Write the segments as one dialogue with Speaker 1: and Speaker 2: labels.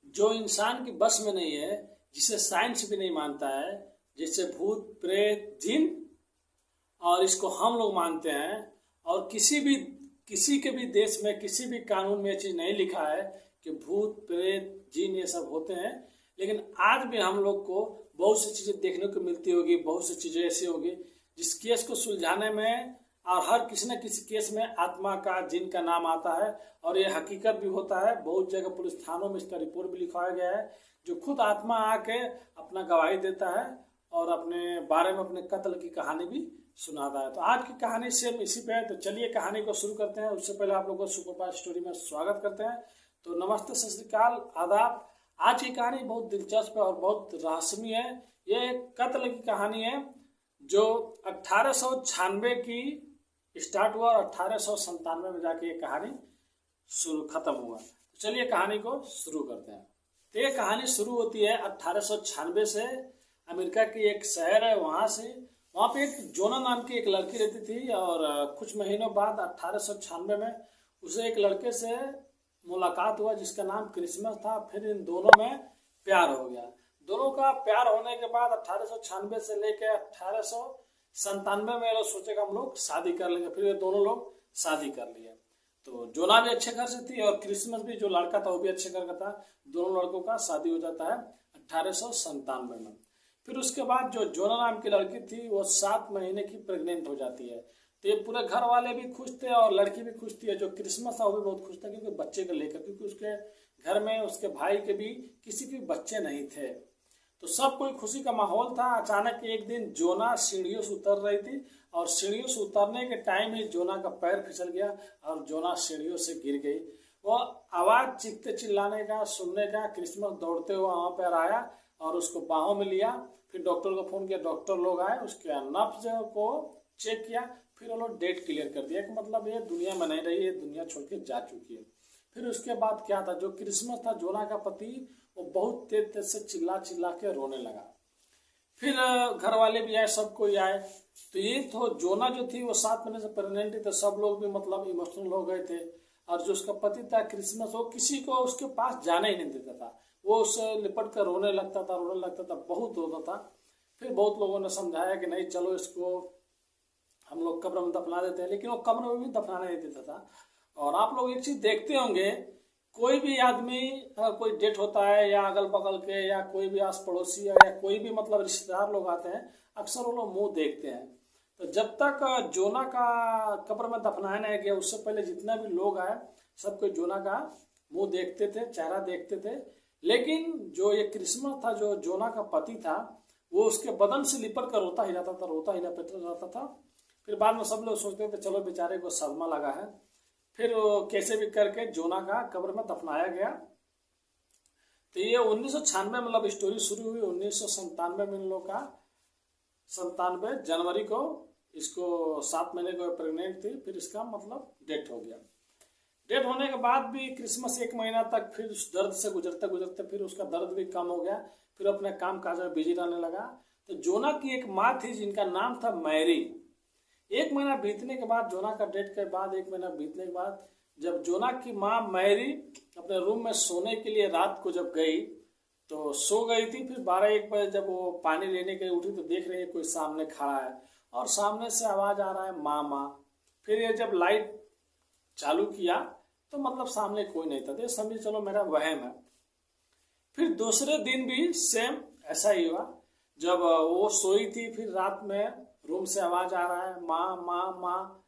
Speaker 1: जो इंसान की बस में नहीं है, जिसे साइंस भी नहीं मानता है, जैसे भूत प्रेत जिन, और इसको हम लोग मानते हैं। और किसी के भी देश में किसी भी कानून में ये चीज़ नहीं लिखा है कि भूत प्रेत जिन ये सब होते हैं। लेकिन आज भी हम लोग को बहुत सी चीज़ें देखने को मिलती होगी, बहुत सी चीज़ें ऐसी होगी जिस केस को सुलझाने में, और हर किसी न किसी केस में आत्मा का जिन का नाम आता है। और ये हकीकत भी होता है, बहुत जगह पुलिस थानों में इसका रिपोर्ट भी लिखवाया गया है, जो खुद आत्मा आके अपना गवाही देता है और अपने बारे में अपने कत्ल की कहानी भी सुनाता है। तो आज की कहानी सेम इसी पे है। तो चलिए कहानी को शुरू करते हैं। उससे पहले आप लोगों को सुपरफास्ट स्टोरी में स्वागत करते हैं। तो नमस्ते, सत श्री अकाल, आदाब। आज की कहानी बहुत दिलचस्प है और बहुत रहस्यमय है। ये एक कत्ल की कहानी है जो 1896 की स्टार्ट हुआ और 1897 में जाके ये कहानी शुरू खत्म हुआ। तो चलिए कहानी को शुरू करते हैं। तो ये कहानी शुरू होती है 1896 से। अमेरिका की एक शहर है, वहाँ पे एक जोना नाम की एक लड़की रहती थी। और कुछ महीनों बाद 1896 में उसे एक लड़के से मुलाकात हुआ जिसका नाम क्रिसमस था। फिर इन दोनों में प्यार हो गया। दोनों का प्यार होने के बाद 1896 से लेकर 1897 में लोग सोचेगा हम लोग शादी कर लेंगे। फिर ये दोनों लोग शादी कर लिए। तो जोना भी अच्छे घर से थी और क्रिसमस भी जो लड़का था वो भी अच्छे घर का था। दोनों लड़कों का शादी हो जाता है 1897 में। फिर उसके बाद जो जोना नाम की लड़की थी वो 7 महीने की प्रेग्नेंट हो जाती है। तो ये पूरे घर वाले भी खुश थे और लड़की भी खुश थी। जो क्रिसमस था वो भी बहुत खुश था क्योंकि बच्चे को लेकर, क्योंकि उसके घर में उसके भाई के भी किसी के बच्चे नहीं थे। तो सब कोई खुशी का माहौल था। अचानक एक दिन जोना सीढ़ियों से उतर रही थी और सीढ़ियों से उतरने के टाइम ही जोना का पैर फिसल गया और जोना सीढ़ियों से गिर गई। वो आवाज चीखते चिल्लाने का सुनने का, क्रिसमस दौड़ते हुए वहां पर आया और उसको बाहों में लिया। फिर डॉक्टर को फोन किया, डॉक्टर लोग आए, उसके नब्ज को चेक किया। फिर वो लोग डेट क्लियर कर दिया कि मतलब ये दुनिया में नहीं रही है, दुनिया छोड़ के जा चुकी है। फिर उसके बाद क्या था, जो क्रिसमस था जोना का पति, वो बहुत तेज तेज से चिल्ला चिल्ला के रोने लगा। फिर घर वाले भी आए, सब कोई आए। तो ये तो जोना जो थी वो 7 महीने से प्रेग्नेंट थी। तो सब लोग भी मतलब इमोशनल हो गए थे। और जो उसका पति था क्रिसमस, वो किसी को उसके पास जाने ही नहीं देता था। वो उससे लिपट कर रोने लगता था, बहुत रोता था। फिर बहुत लोगों ने समझाया कि नहीं चलो इसको हम लोग कब्र में दफना देते हैं, लेकिन वो कब्र में भी दफनाने नहीं देता था। और आप लोग एक चीज देखते होंगे, कोई भी आदमी कोई डेथ होता है या अगल बगल के या कोई भी आस पड़ोसी या कोई भी मतलब रिश्तेदार लोग आते हैं, अक्सर वो लोग मुंह देखते हैं। तो जब तक जोना का कब्र में दफनाया नहीं गया उससे पहले जितना भी लोग आए सब कोई जोना का मुंह देखते थे, चेहरा देखते थे। लेकिन जो ये क्रिसमस था, जो जोना का पति था, वो उसके बदन से लिपट कर रोता ही रहता था, रोता ही रहता था। फिर बाद में सब लोग सोचते थे चलो बेचारे को सदमा लगा है। फिर कैसे भी करके जोना का कब्र में दफनाया गया। तो ये 1996 मतलब स्टोरी शुरू हुई। 1997 में इन लोग का 97 जनवरी को इसको 7 महीने को प्रेग्नेंट थी। फिर इसका मतलब डेथ हो गया। डेथ होने के बाद भी क्रिसमस 1 महीना तक फिर उस दर्द से गुजरते गुजरते फिर उसका दर्द भी कम हो गया। फिर अपने काम काज में बिजी रहने लगा। तो जोना की एक माँ थी जिनका नाम था मैरी। 1 महीना बीतने के बाद, जोना का डेथ के बाद 1 महीना बीतने के बाद, जब जोना की माँ मैरी अपने रूम में सोने के लिए रात को जब गई तो सो गई थी। फिर 12-1 बजे जब वो पानी लेने के लिए उठी तो देख रही है कोई सामने खड़ा है और सामने से आवाज आ रहा है माँ माँ। फिर ये जब लाइट चालू किया तो मतलब सामने कोई नहीं था। तो समझ चलो मेरा वहम है। फिर दूसरे दिन भी सेम ऐसा ही हुआ। जब वो सोई थी फिर रात में रूम से आवाज आ रहा है माँ माँ माँ।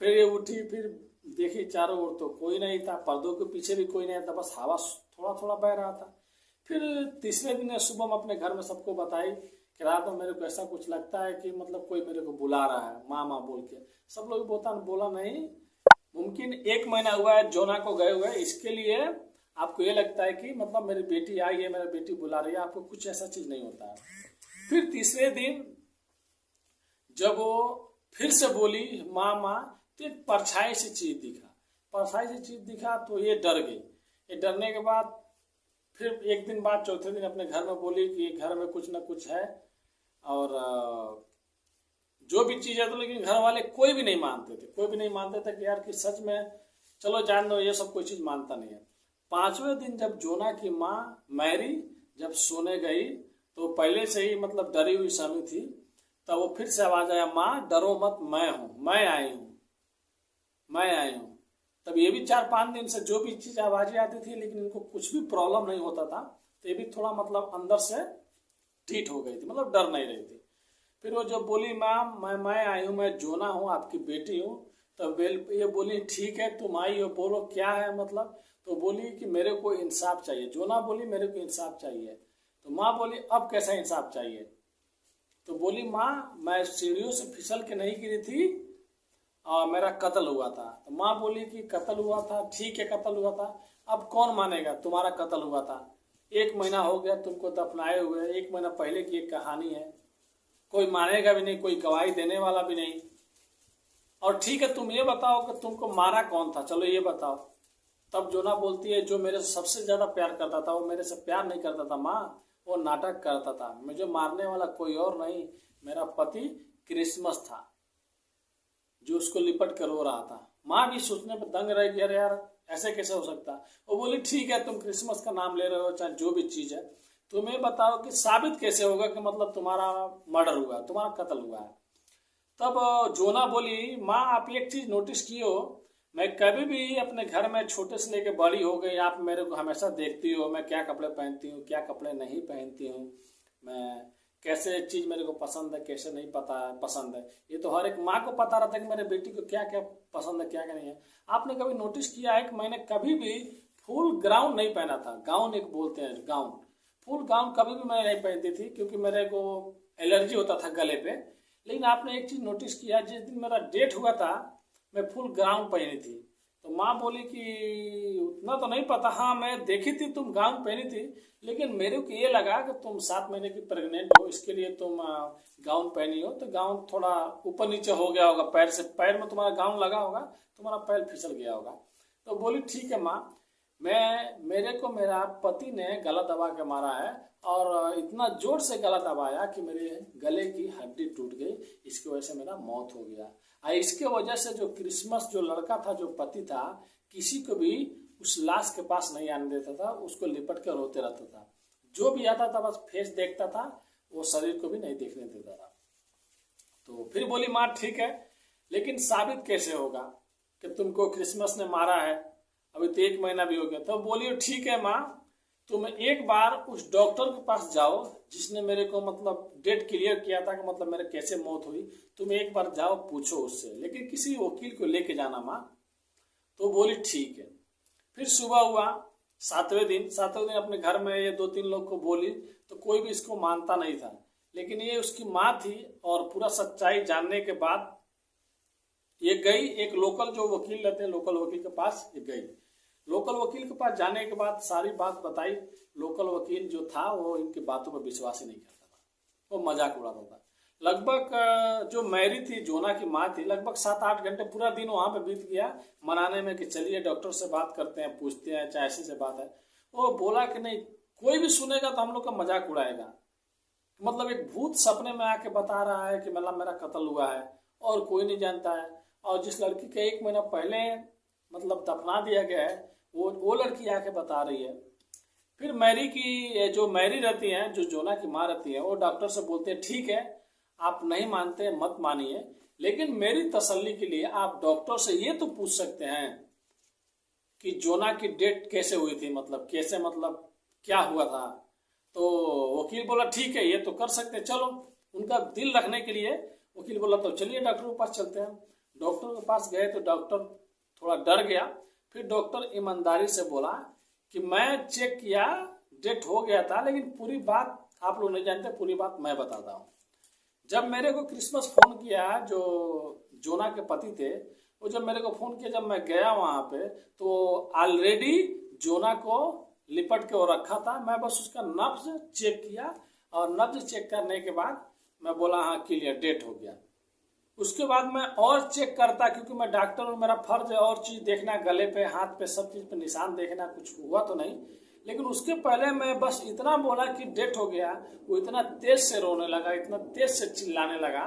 Speaker 1: फिर ये उठी, फिर देखी चारों ओर तो कोई नहीं था, पर्दों के पीछे भी कोई नहीं था, बस हवा थोड़ा थोड़ा बह रहा था। फिर तीसरे दिन सुबह में अपने घर में सबको बताई कि रात में मेरे को ऐसा कुछ लगता है कि मतलब कोई मेरे को बुला रहा है माँ माँ बोल के। सब लोग बोला नहीं, मुमकिन 1 महीना हुआ है जोना को गए हुए, इसके लिए आपको ये लगता है कि मतलब मेरी बेटी आई है, मेरी बेटी बुला रही है। आपको कुछ ऐसा चीज नहीं होता है। फिर तीसरे दिन जब वो फिर से बोली माँ माँ, तो एक परछाई से चीज दिखा तो ये डर गई। ये डरने के बाद फिर 1 दिन बाद चौथे दिन अपने घर में बोली कि घर में कुछ ना कुछ है और जो भी चीज है। तो लेकिन घर वाले कोई भी नहीं मानते थे कि यार कि सच में चलो जान दो, ये सब कोई चीज मानता नहीं है। 5वें दिन जब जोना की माँ मैरी जब सोने गई तो पहले से ही मतलब डरी हुई स्वामी थी, तब वो फिर से आवाज आया, माँ डरो मत, मैं हूं, मैं आई हूं, मैं आई हूं। तब ये भी 4-5 दिन से जो भी चीज आवाजें आती थी लेकिन इनको कुछ भी प्रॉब्लम नहीं होता था, तो ये भी थोड़ा मतलब अंदर से ठीक हो गई थी, मतलब डर नहीं रही थी। फिर वो जब बोली, माँ मैं आई हूँ, मैं जोना हूँ, आपकी बेटी हूँ, तब ये बोली ठीक है तुम आई हो, बोलो क्या है मतलब। तो बोली कि मेरे को इंसाफ चाहिए। जोना बोली मेरे को इंसाफ चाहिए। तो माँ बोली अब कैसा इंसाफ चाहिए। तो बोली, माँ मैं सीढ़ियों से फिसल के नहीं गिरी थी और मेरा कत्ल हुआ था। तो माँ बोली कि कत्ल हुआ था, ठीक है कत्ल हुआ था, अब कौन मानेगा तुम्हारा कत्ल हुआ था, 1 महीना हो गया तुमको दफनाए हुए, 1 महीना पहले की एक कहानी है, कोई मानेगा भी नहीं, कोई गवाही देने वाला भी नहीं। और ठीक है तुम ये बताओ कि तुमको मारा कौन था, चलो ये बताओ। तब जोना बोलती है, जो मेरे से सबसे ज्यादा प्यार करता था वो मेरे से प्यार नहीं करता था माँ, वो नाटक करता था, मुझे मारने वाला कोई और नहीं, मेरा पति क्रिसमस था जो उसको लिपट कर रो रहा था। माँ भी सोचने पर दंग रह गई, अरे यार ऐसे कैसे हो सकता। वो बोली ठीक है तुम क्रिसमस का नाम ले रहे हो, चाहे जो भी चीज है, तुम्हें बताओ कि साबित कैसे होगा कि मतलब तुम्हारा मर्डर हुआ, तुम्हारा कत्ल हुआ है। तब जोना बोली, माँ आप एक चीज नोटिस किए हो, मैं कभी भी अपने घर में छोटे से लेके बड़ी हो गई, आप मेरे को हमेशा देखती हो, मैं क्या कपड़े पहनती हूँ क्या कपड़े नहीं पहनती हूँ, मैं कैसे चीज मेरे को पसंद है कैसे नहीं पता है पसंद है, ये तो हर एक माँ को पता रहता है कि मेरे बेटी को क्या क्या पसंद है क्या क्या नहीं है। आपने कभी नोटिस किया है कि मैंने कभी भी फुल गाउन नहीं पहना था, गाउन एक बोलते हैं गाउन, फुल गाउन कभी भी मैं नहीं पहनती थी क्योंकि मेरे को एलर्जी होता था गले पे। लेकिन आपने एक चीज नोटिस किया, जिस दिन मेरा डेट हुआ था मैं फुल गाउन पहनी थी। तो माँ बोली कि उतना तो नहीं पता, हाँ मैं देखी थी तुम गाउन पहनी थी, लेकिन मेरे को ये लगा कि तुम 7 महीने की प्रेग्नेंट हो, इसके लिए तुम गाउन पहनी हो, तो गाउन थोड़ा ऊपर नीचे हो गया होगा, पैर से पैर में तुम्हारा गाउन लगा होगा, तुम्हारा पैर फिसल गया होगा। तो बोली ठीक है माँ, मेरे को मेरा पति ने गला दबा के मारा है और इतना जोर से गला दबाया कि मेरे गले की हड्डी टूट गई, इसकी वजह से मेरा मौत हो गया। इसके वजह से जो क्रिसमस जो लड़का था जो पति था, किसी को भी उस लाश के पास नहीं आने देता था, उसको लिपट कर रोते रहता था, जो भी आता था बस फेस देखता था, वो शरीर को भी नहीं देखने देता था। तो फिर बोली माँ ठीक है, लेकिन साबित कैसे होगा कि तुमको क्रिसमस ने मारा है, अभी तो 1 महीना भी हो गया। तो बोलिए ठीक है माँ, तुम एक बार उस डॉक्टर के पास जाओ जिसने मेरे को मतलब डेट क्लियर किया था कि मतलब मेरे कैसे मौत हुई, तुम एक बार जाओ पूछो उससे, लेकिन किसी वकील को लेके जाना माँ। तो बोली ठीक है। फिर सुबह हुआ 7वें दिन अपने घर में ये 2-3 लोग को बोली, तो कोई भी इसको मानता नहीं था, लेकिन ये उसकी माँ थी और पूरा सच्चाई जानने के बाद ये गई एक लोकल जो वकील रहते हैं, लोकल वकील के पास ये गई। लोकल वकील के पास जाने के बाद सारी बात बताई। लोकल वकील जो था वो इनकी बातों पर विश्वास ही नहीं करता था, वो मजाक उड़ाता था। लगभग जो मैरी थी, जोना की माँ थी, लगभग 7-8 घंटे पूरा दिन वहां पे बीत गया मनाने में कि चलिए डॉक्टर से बात करते हैं, पूछते हैं चाहे ऐसी से बात है। वो बोला कि नहीं, कोई भी सुनेगा तो हम लोग का मजाक उड़ाएगा, मतलब एक भूत सपने में आके बता रहा है कि मतलब मेरा कत्ल हुआ है और कोई नहीं जानता है, और जिस लड़की के 1 महीना पहले मतलब दफना दिया गया है वो लड़की आके बता रही है। फिर मैरी की जो मैरी रहती है, जो जोना की माँ रहती है, वो डॉक्टर से बोलते हैं ठीक है आप नहीं मानते मत मानिए, लेकिन मेरी तसल्ली के लिए आप डॉक्टर से ये तो पूछ सकते हैं कि जोना की डेथ कैसे हुई थी, मतलब कैसे, मतलब क्या हुआ था। तो वकील बोला ठीक है ये तो कर सकते हैं, चलो। उनका दिल रखने के लिए वकील बोला तो चलिए डॉक्टर के पास चलते हैं। डॉक्टर के पास गए तो डॉक्टर थोड़ा डर गया। फिर डॉक्टर ईमानदारी से बोला कि मैं चेक किया, डेथ हो गया था, लेकिन पूरी बात आप लोग नहीं जानते, पूरी बात मैं बताता हूँ। जब मेरे को क्रिसमस फोन किया, जो जोना के पति थे, वो जब मेरे को फोन किया, जब मैं गया वहां पे, तो ऑलरेडी जोना को लिपट के वो रखा था। मैं बस उसका नब्ज चेक किया और नब्ज चेक करने के बाद मैं बोला हाँ क्लियर डेट हो गया। उसके बाद मैं और चेक करता, क्योंकि मैं डॉक्टर हूँ, मेरा फर्ज है और चीज देखना, गले पे हाथ पे सब चीज पे निशान देखना, कुछ हुआ तो नहीं। लेकिन उसके पहले मैं बस इतना बोला कि डेट हो गया, वो इतना तेज से रोने लगा, इतना तेज से चिल्लाने लगा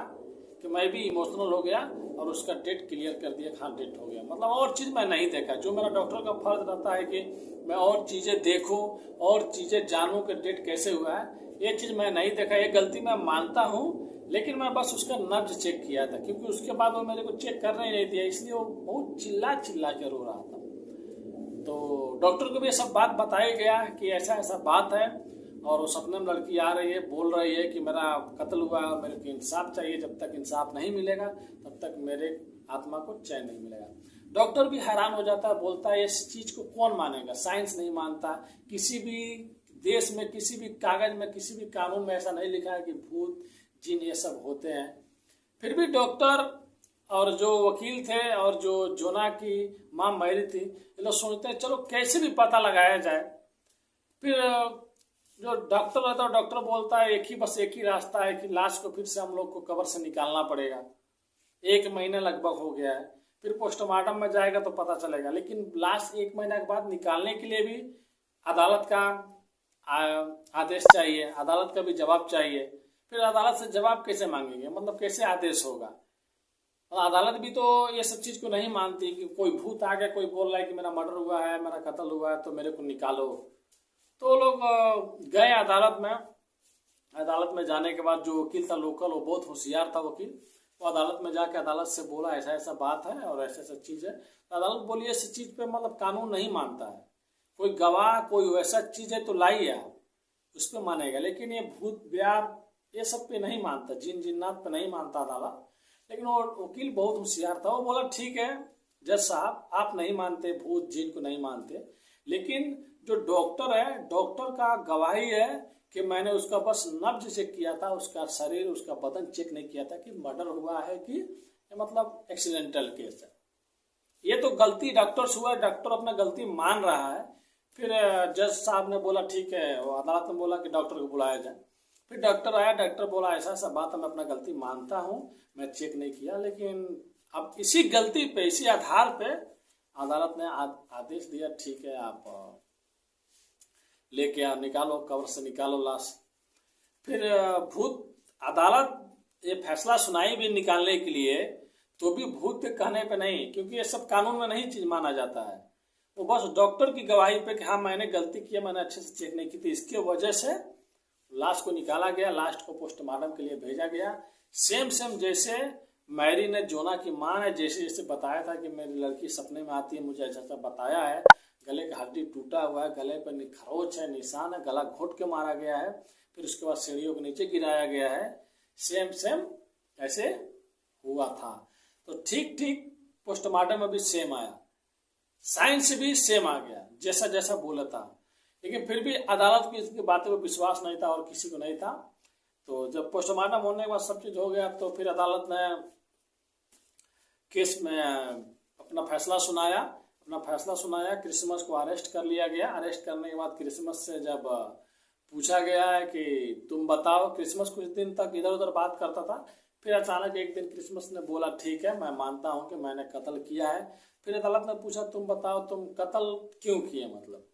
Speaker 1: कि मैं भी इमोशनल हो गया और उसका डेट क्लियर कर दिया कि हाँ डेट हो गया। मतलब और चीज़ मैं नहीं देखा। जो मेरा डॉक्टर का फर्ज रहता है कि मैं और चीज़ें देखूं और चीज़ें जानूं कि डेट कैसे हुआ है, ये चीज़ मैं नहीं देखा। ये गलती मैं मानता हूँ, लेकिन मैं बस उसका नब्ज चेक किया था, क्योंकि उसके बाद वो मेरे को चेक करने ही नहीं दिया, इसलिए वो बहुत चिल्ला चिल्ला के रो रहा था। तो डॉक्टर को भी ये सब बात बताया गया कि ऐसा ऐसा बात है, और वो सपने में लड़की आ रही है, बोल रही है कि मेरा कत्ल हुआ है और मेरे को इंसाफ चाहिए, जब तक इंसाफ नहीं मिलेगा तब तक मेरे आत्मा को चैन नहीं मिलेगा। डॉक्टर भी हैरान हो जाता है, बोलता है इस चीज को कौन मानेगा, साइंस नहीं मानता, किसी भी देश में, किसी भी कागज में, किसी भी कानून में ऐसा नहीं लिखा है कि भूत जिन ये सब होते हैं। फिर भी डॉक्टर और जो वकील थे और जो जोना की माँ मैरी थी, ये लोग सोचते हैं चलो कैसे भी पता लगाया जाए। फिर जो डॉक्टर रहता है, डॉक्टर बोलता है बस एक ही रास्ता है कि लाश को फिर से हम लोग को कब्र से निकालना पड़ेगा। 1 महीना लगभग हो गया है, फिर पोस्टमार्टम में जाएगा तो पता चलेगा, लेकिन लाश 1 महीना के बाद निकालने के लिए भी अदालत का आदेश चाहिए, अदालत का भी जवाब चाहिए। फिर अदालत से जवाब कैसे मांगेंगे, मतलब कैसे आदेश होगा। अदालत भी तो ये सब चीज को नहीं मानती कि कोई भूत आ गया, कोई बोल रहा है कि मेरा मर्डर हुआ है, मेरा कत्ल हुआ है, तो मेरे को निकालो। तो लोग गए अदालत में। अदालत में जाने के बाद जो वकील था लोकल, वो बहुत होशियार था वकील, वो अदालत में जाके अदालत से बोला ऐसा ऐसा बात है और ऐसा ऐसा चीज है। तो अदालत बोली ऐसी चीज पे मतलब कानून नहीं मानता है, कोई गवाह कोई वैसा चीज है तो लाइए आप, उस पर मानेगा, लेकिन ये भूत ब्यार ये सब पे नहीं मानता, जिन जिन्नात पे नहीं मानता अदालत। लेकिन वो वकील बहुत होशियार था, वो बोला ठीक है जज साहब, आप नहीं मानते, भूत जिन को नहीं मानते, लेकिन जो डॉक्टर है, डॉक्टर का गवाही है कि मैंने उसका बस नब्ज चेक किया था, उसका शरीर, उसका बदन चेक नहीं किया था कि मर्डर हुआ है कि मतलब एक्सीडेंटल केस है। ये तो गलती डॉक्टर से हुआ है, डॉक्टर अपना गलती मान रहा है। फिर जज साहब ने बोला ठीक है, वो अदालत में बोला कि डॉक्टर को बुलाया जाए। फिर डॉक्टर आया, डॉक्टर बोला ऐसा ऐसा बात है, मैं अपना गलती मानता हूँ, मैं चेक नहीं किया, लेकिन अब इसी गलती पे, इसी आधार पे अदालत ने आदेश दिया ठीक है आप लेके आप निकालो, कब्र से निकालो लाश। फिर भूत अदालत ये फैसला सुनाई भी निकालने के लिए, तो भी भूत के कहने पे नहीं, क्योंकि ये सब कानून में नहीं चीज माना जाता है। वो बस डॉक्टर की गवाही पे कि हाँ मैंने गलती किया, मैंने अच्छे से चेक नहीं की थी, इसकी वजह से लाश को निकाला गया, लाश को पोस्टमार्टम के लिए भेजा गया। सेम जैसे मैरी ने, जोना की माँ ने जैसे जैसे बताया था कि मेरी लड़की सपने में आती है, मुझे ऐसा ऐसा बताया है, गले का हड्डी टूटा हुआ है, गले पर खरोच है, निशान है, गला घोट के मारा गया है, फिर उसके बाद सीढ़ियों के नीचे गिराया गया है, सेम ऐसे हुआ था। तो ठीक पोस्टमार्टम में भी सेम आया, साइंस भी सेम आ गया, जैसा जैसा बोला था। लेकिन फिर भी अदालत को इसकी बातों पर विश्वास नहीं था और किसी को नहीं था। तो जब पोस्टमार्टम होने के बाद सब चीज हो गया, तो फिर अदालत ने केस में अपना फैसला सुनाया। क्रिसमस को अरेस्ट कर लिया गया। अरेस्ट करने के बाद क्रिसमस से जब पूछा गया है कि तुम बताओ, क्रिसमस कुछ दिन तक इधर उधर बात करता था, फिर अचानक एक दिन क्रिसमस ने बोला ठीक है मैं मानता हूं कि मैंने कत्ल किया है। फिर अदालत ने पूछा तुम बताओ तुम कत्ल क्यों किए, मतलब।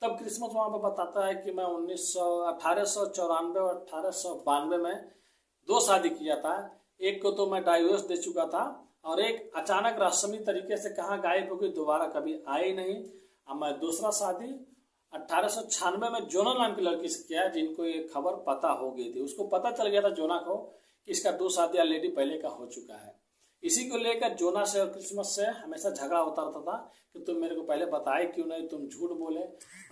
Speaker 1: तब क्रिसमस वहां पर बताता है कि मैं 1894 और 1892 में 2 शादी किया था। एक को तो मैं डाइवोर्स दे चुका था, और एक अचानक रहस्यमय तरीके से कहाँ गायब हो गई, दोबारा कभी आई नहीं। अब मैं दूसरा शादी 1896 में जोना नाम की लड़की से किया, जिनको ये खबर पता हो गई थी। उसको पता चल गया था जोना को कि इसका 2 शादी ऑलरेडी पहले का हो चुका है। इसी को लेकर जोना से और क्रिसमस से हमेशा झगड़ा होता रहता था कि तुम मेरे को पहले बताए क्यों नहीं, तुम झूठ बोले।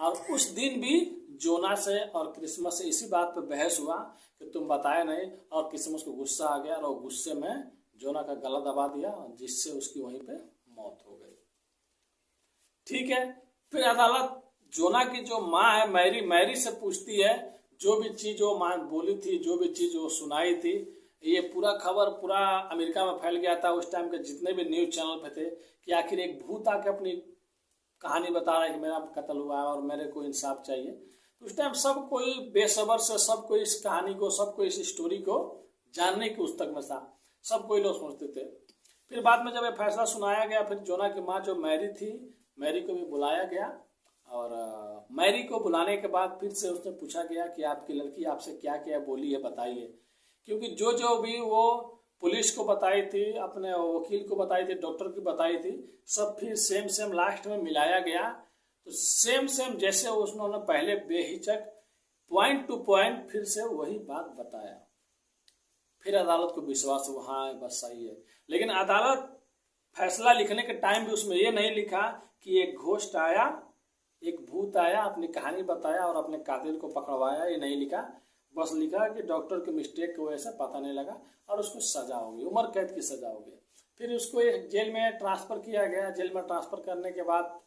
Speaker 1: और उस दिन भी जोना से और क्रिसमस से इसी बात पर बहस हुआ कि तुम बताए नहीं, और क्रिसमस को गुस्सा आ गया और गुस्से में जोना का गला दबा दिया, जिससे उसकी वहीं पे मौत हो गई। ठीक है, फिर अदालत जोना की जो माँ है मैरी से पूछती है, जो भी चीज वो माँ बोली थी, जो भी चीज वो सुनाई थी, ये पूरा खबर पूरा अमेरिका में फैल गया था। उस टाइम के जितने भी न्यूज चैनल पे थे कि आखिर एक भूत आके अपनी कहानी बता रहा है कि मेरा कत्ल हुआ है और मेरे को इंसाफ चाहिए। तो उस टाइम सब कोई बेसब्र से, सब कोई इस कहानी को, सब कोई इस स्टोरी को जानने की उत्सुक में था, सब कोई लोग सोचते थे। फिर बाद में जब ये फैसला सुनाया गया, फिर जोना की माँ जो मैरी थी, मैरी को भी बुलाया गया, और मैरी को बुलाने के बाद फिर से उसने पूछा गया कि आपकी लड़की आपसे क्या क्या बोली है बताइए। क्योंकि जो भी वो पुलिस को बताई थी, अपने वकील को बताई थी, डॉक्टर की बताई थी, सब फिर सेम लास्ट में मिलाया गया। तो सेम जैसे उन्होंने पहले बेहिचक पॉइंट टू पॉइंट फिर से वही बात बताया। फिर अदालत को विश्वास हुआ, हाँ बस सही है। लेकिन अदालत फैसला लिखने के टाइम भी उसमें ये नहीं लिखा कि एक घोस्ट आया, एक भूत आया, अपनी कहानी बताया और अपने कातिल को पकड़वाया, ये नहीं लिखा। बस लिखा कि डॉक्टर की मिस्टेक की वजह से पता नहीं लगा और उसको सजा होगी, उम्र कैद की सजा होगी। फिर उसको एक जेल में ट्रांसफर किया गया। जेल में ट्रांसफर करने के बाद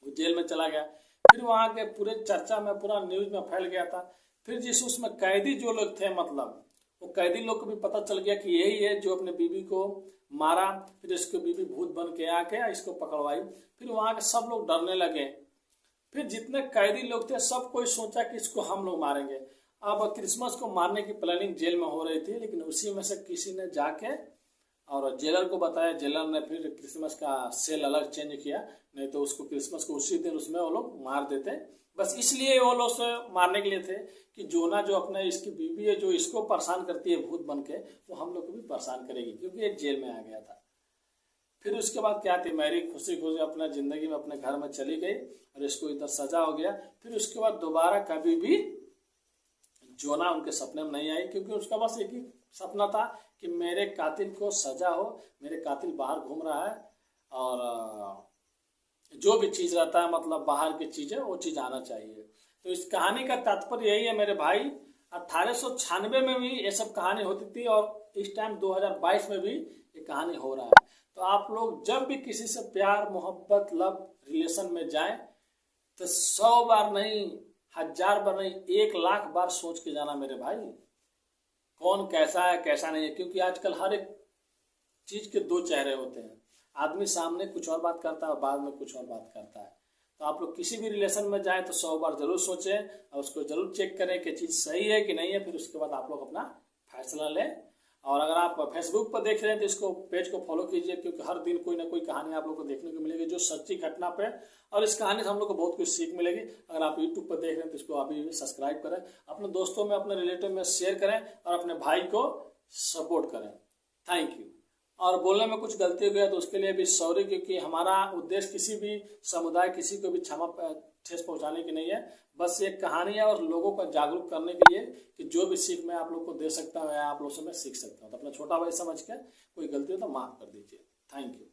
Speaker 1: वो जेल में चला गया। फिर वहाँ के पूरे चर्चा में, पूरा न्यूज में फैल गया था। फिर जिस उसमें कैदी जो लोग थे, मतलब वो कैदी लोग को भी पता चल गया कि यही है जो अपने बीवी को मारा। फिर इसकी बीवी भूत बन के आके इसको पकड़वाई। फिर वहाँ के सब लोग डरने लगे। फिर जितने कैदी लोग थे सब कोई सोचा कि इसको हम लोग मारेंगे। अब क्रिसमस को मारने की प्लानिंग जेल में हो रही थी, लेकिन उसी में से किसी ने जाके और जेलर को बताया। जेलर ने फिर क्रिसमस का सेल अलग चेंज किया, नहीं तो उसको क्रिसमस को उसी दिन उसमें वो लोग मार देते। बस इसलिए वो लोग से मारने के लिए थे कि जोना जो अपने इसकी बीवी है, जो इसको परेशान करती है भूत बन के, वो हम लोग को भी परेशान करेगी, क्योंकि ये जेल में आ गया था। फिर उसके बाद क्या थी, मैरी खुशी अपने जिंदगी में अपने घर में चली गई और इसको इधर सजा हो गया। फिर उसके बाद दोबारा कभी भी जोना उनके सपने में नहीं आई, क्योंकि उसका बस एक ही सपना था कि मेरे कातिल को सजा हो, मेरे कातिल बाहर घूम रहा है और जो भी चीज़ रहता है, मतलब बाहर की चीज़ें, वो चीज़ आना चाहिए। तो इस कहानी का तात्पर्य यही है मेरे भाई, 1896 में भी ये सब कहानी होती थी और इस टाइम 2022 में भी ये कहानी हो रहा है। तो आप लोग जब भी किसी से प्यार, मोहब्बत, लव रिलेशन में जाएं तो 100 बार नहीं, 1000 बार नहीं, 1,00,000 बार सोच के जाना मेरे भाई, कौन कैसा है कैसा नहीं है। क्योंकि आजकल हर एक चीज के दो चेहरे होते हैं। आदमी सामने कुछ और बात करता है और बाद में कुछ और बात करता है। तो आप लोग किसी भी रिलेशन में जाएं तो 100 बार जरूर सोचें और उसको जरूर चेक करें कि चीज सही है कि नहीं है। फिर उसके बाद आप लोग अपना फैसला लें। और अगर आप फेसबुक पर देख रहे हैं तो इसको पेज को फॉलो कीजिए, क्योंकि हर दिन कोई ना कोई कहानी आप लोग को देखने को मिलेगी जो सच्ची घटना पे, और इस कहानी से हम लोग को बहुत कुछ सीख मिलेगी। अगर आप यूट्यूब पर देख रहे हैं तो इसको अभी सब्सक्राइब करें, अपने दोस्तों में, अपने रिलेटिव में शेयर करें और अपने भाई को सपोर्ट करें। Thank you. और बोलने में कुछ गलती हो गया तो उसके लिए भी सॉरी, क्योंकि हमारा उद्देश्य किसी भी समुदाय, किसी को भी ठेस पहुंचाने की नहीं है। बस ये कहानी है और लोगों को जागरूक करने के लिए कि जो भी सीख मैं आप लोग को दे सकता हूँ या आप लोग से मैं सीख सकता हूँ। तो अपना छोटा भाई समझ के कोई गलती हो तो माफ कर दीजिए। Thank you.